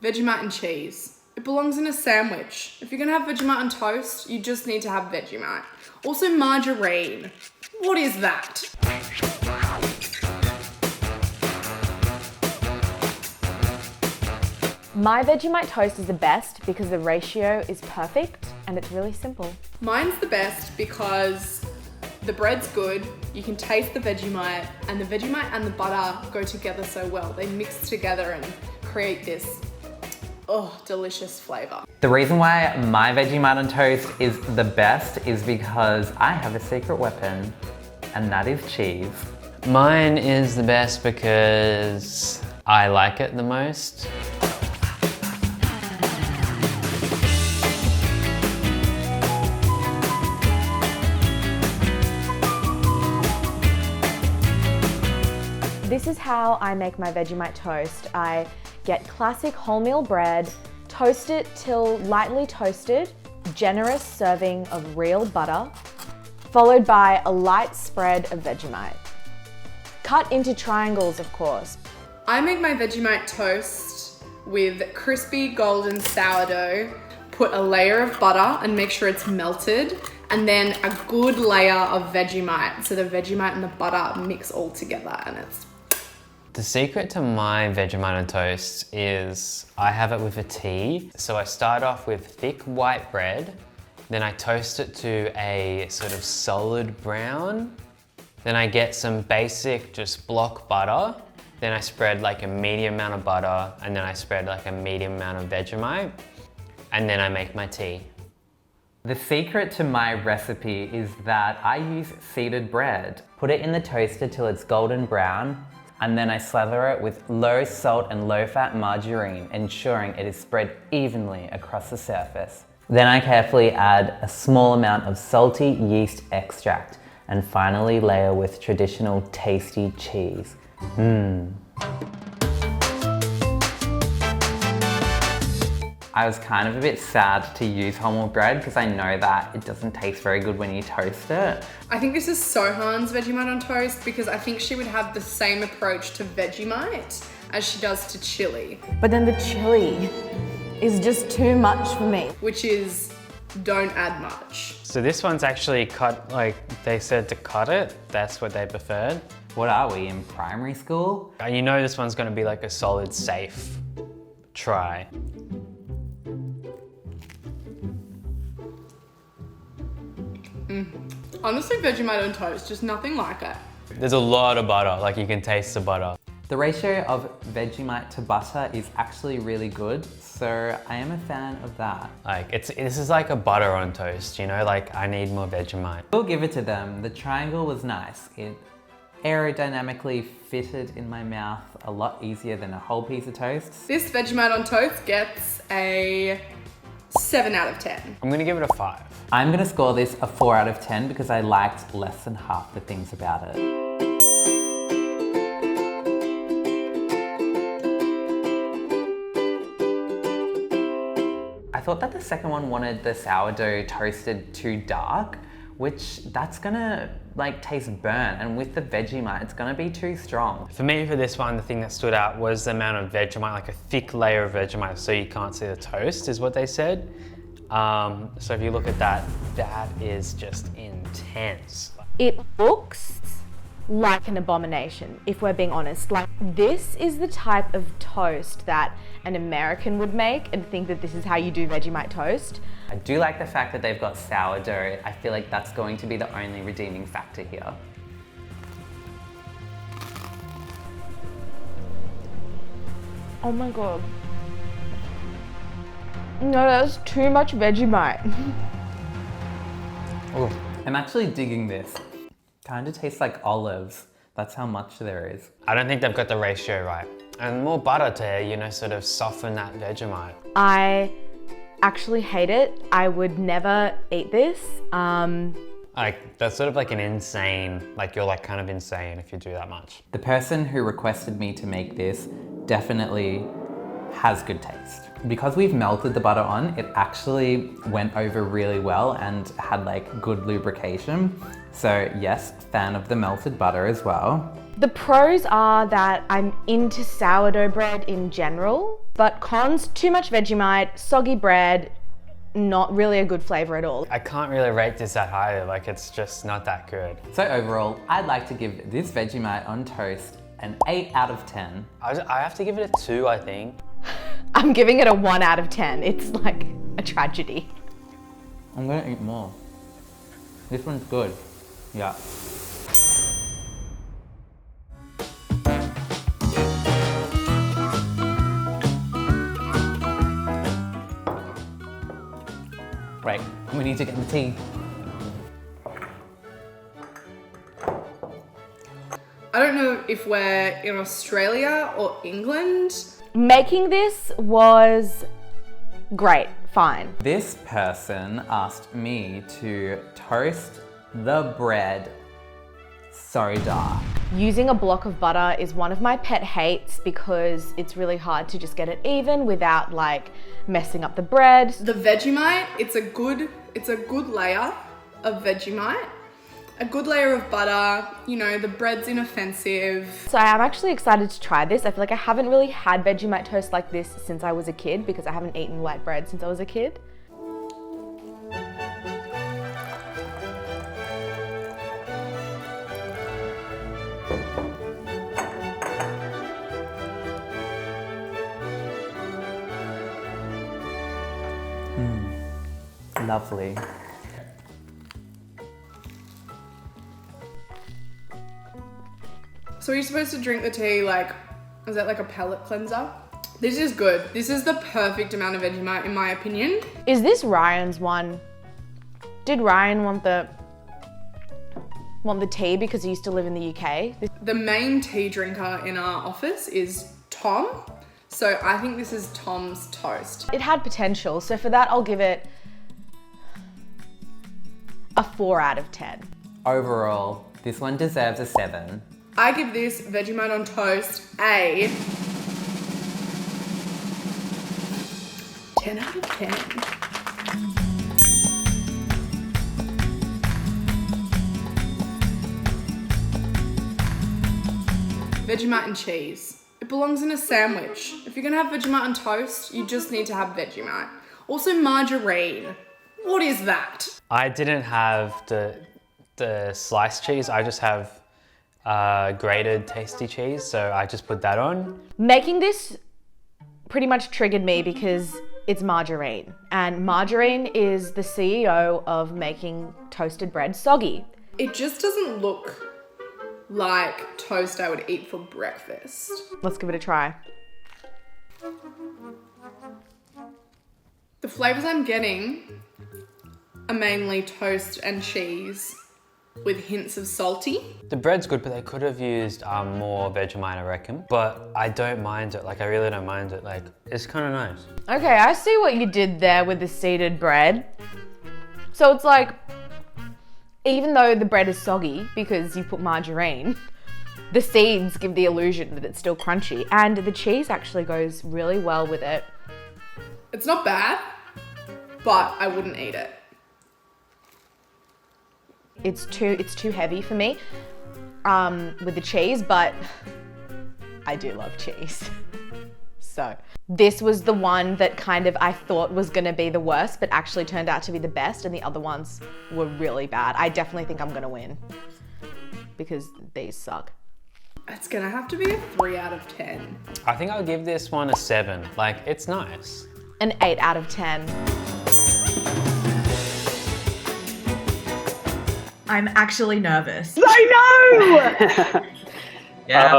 Vegemite and cheese. It belongs in a sandwich. If you're gonna have Vegemite on toast, you just need to have Vegemite. Also margarine. What is that? My Vegemite toast is the best because the ratio is perfect and it's really simple. Mine's the best because the bread's good, you can taste the Vegemite, and the Vegemite and the butter go together so well. They mix together and create this, delicious flavor. The reason why my Vegemite on toast is the best is because I have a secret weapon, and that is cheese. Mine is the best because I like it the most. This is how I make my Vegemite toast. I get classic wholemeal bread, toast it till lightly toasted, generous serving of real butter, followed by a light spread of Vegemite. Cut into triangles, of course. I make my Vegemite toast with crispy golden sourdough, put a layer of butter and make sure it's melted, and then a good layer of Vegemite. So the Vegemite and the butter mix all together, and it's... The secret to my Vegemite on toast is I have it with a tea. So I start off with thick white bread, then I toast it to a sort of solid brown. Then I get some basic just block butter. Then I spread like a medium amount of butter, and then I spread like a medium amount of Vegemite. And then I make my tea. The secret to my recipe is that I use seeded bread. Put it in the toaster till it's golden brown, and then I slather it with low salt and low fat margarine, ensuring it is spread evenly across the surface. Then I carefully add a small amount of salty yeast extract, and finally layer with traditional tasty cheese. I was kind of a bit sad to use wholemeal bread because I know that it doesn't taste very good when you toast it. I think this is Sohan's Vegemite on toast because I think she would have the same approach to Vegemite as she does to chili, But then the chili is just too much for me. which is don't add much. So this one's actually cut, like they said to cut it. That's what they preferred. What are we, in primary school? And you know this one's gonna be like a solid, safe try. Honestly, Vegemite on toast, just nothing like it. There's a lot of butter, like you can taste the butter. The ratio of Vegemite to butter is actually really good, so I am a fan of that. Like this is like a butter on toast, you know, like I need more Vegemite. We'll give it to them. The triangle was nice. It aerodynamically fitted in my mouth a lot easier than a whole piece of toast. This Vegemite on toast gets a 7 out of 10. I'm gonna give it a 5. I'm gonna score this a 4 out of 10 because I liked less than half the things about it. I thought that the second one wanted the sourdough toasted too dark, which that's gonna like taste burnt, and with the Vegemite it's gonna be too strong. For me, for this one, the thing that stood out was the amount of Vegemite, like a thick layer of Vegemite so you can't see the toast is what they said. So if you look at that, that is just intense. It looks like an abomination, if we're being honest. Like, this is the type of toast that an American would make and think that this is how you do Vegemite toast. I do like the fact that they've got sourdough. I feel like that's going to be the only redeeming factor here. Oh my god. No, that's too much Vegemite. Ooh. I'm actually digging this. Kind of tastes like olives. That's how much there is. I don't think they've got the ratio right. And more butter to, you know, sort of soften that Vegemite. I actually hate it. I would never eat this. Like, that's sort of like an insane, like you're like kind of insane if you do that much. The person who requested me to make this definitely has good taste. Because we've melted the butter on, it actually went over really well and had like good lubrication. So yes, fan of the melted butter as well. The pros are that I'm into sourdough bread in general, But cons, too much Vegemite, soggy bread, not really a good flavor at all. I can't really rate this that high, like it's just not that good. So overall, I'd like to give this Vegemite on toast an 8 out of 10. I have to give it a 2, I think. I'm giving it a 1 out of 10. It's like a tragedy. I'm gonna eat more. This one's good. Yeah. Right, we need to get the tea. I don't know if we're in Australia or England. Making this was great, fine. This person asked me to toast the bread soda. Using a block of butter is one of my pet hates because it's really hard to just get it even without like messing up the bread. The Vegemite, it's a good layer of Vegemite. A good layer of butter, you know, the bread's inoffensive. So I am actually excited to try this. I feel like I haven't really had Vegemite toast like this since I was a kid because I haven't eaten white bread since I was a kid. Lovely. So are you supposed to drink the tea like, is that like a palate cleanser? This is good. This is the perfect amount of Vegemite in my opinion. Is this Ryan's one? Did Ryan want the tea because he used to live in the UK? The main tea drinker in our office is Tom. So I think this is Tom's toast. It had potential, so for that I'll give it a 4 out of 10. Overall, this one deserves a 7. I give this Vegemite on toast a 10 out of 10. Vegemite and cheese. It belongs in a sandwich. If you're gonna have Vegemite on toast, you just need to have Vegemite. Also margarine. What is that? I didn't have the sliced cheese, I just have grated tasty cheese, so I just put that on. Making this pretty much triggered me because it's margarine, and margarine is the CEO of making toasted bread soggy. It just doesn't look like toast I would eat for breakfast. Let's give it a try. The flavors I'm getting are mainly toast and cheese with hints of salty. The bread's good, but they could have used more Vegemite, I reckon. But I don't mind it, like I really don't mind it. Like, it's kind of nice. Okay, I see what you did there with the seeded bread. So it's like, even though the bread is soggy because you put margarine, the seeds give the illusion that it's still crunchy, and the cheese actually goes really well with it. It's not bad, but I wouldn't eat it. It's too heavy for me with the cheese, but I do love cheese. So this was the one that kind of I thought was gonna be the worst, but actually turned out to be the best, and the other ones were really bad. I definitely think I'm gonna win because these suck. It's gonna have to be a 3 out of 10. I think I'll give this one a 7. Like, it's nice. An 8 out of 10. I'm actually nervous. I know! Yeah,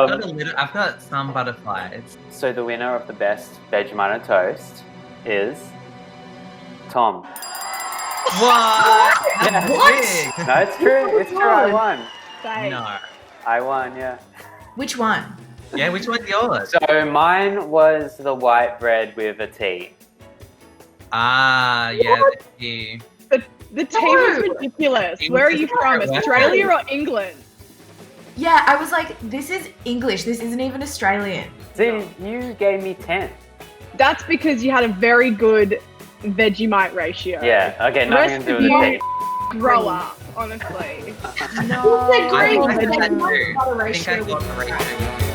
I've got some butterflies. So the winner of the best Vegemite on toast is Tom. What? Yeah. What? No, it's true. It's true. I won. No. I won, yeah. Which one? Yeah, which one's yours? So mine was the white bread with a tea. Ah, yeah, the tea. The tea was ridiculous. Where are you from? Australia or England? Yeah, I was like, this is English. This isn't even Australian. See, you gave me 10. That's because you had a very good Vegemite ratio. Yeah, okay, nothing to do with the tea. Grow up, honestly. No. I think I It's did like that too. I think I ratio got the ratio.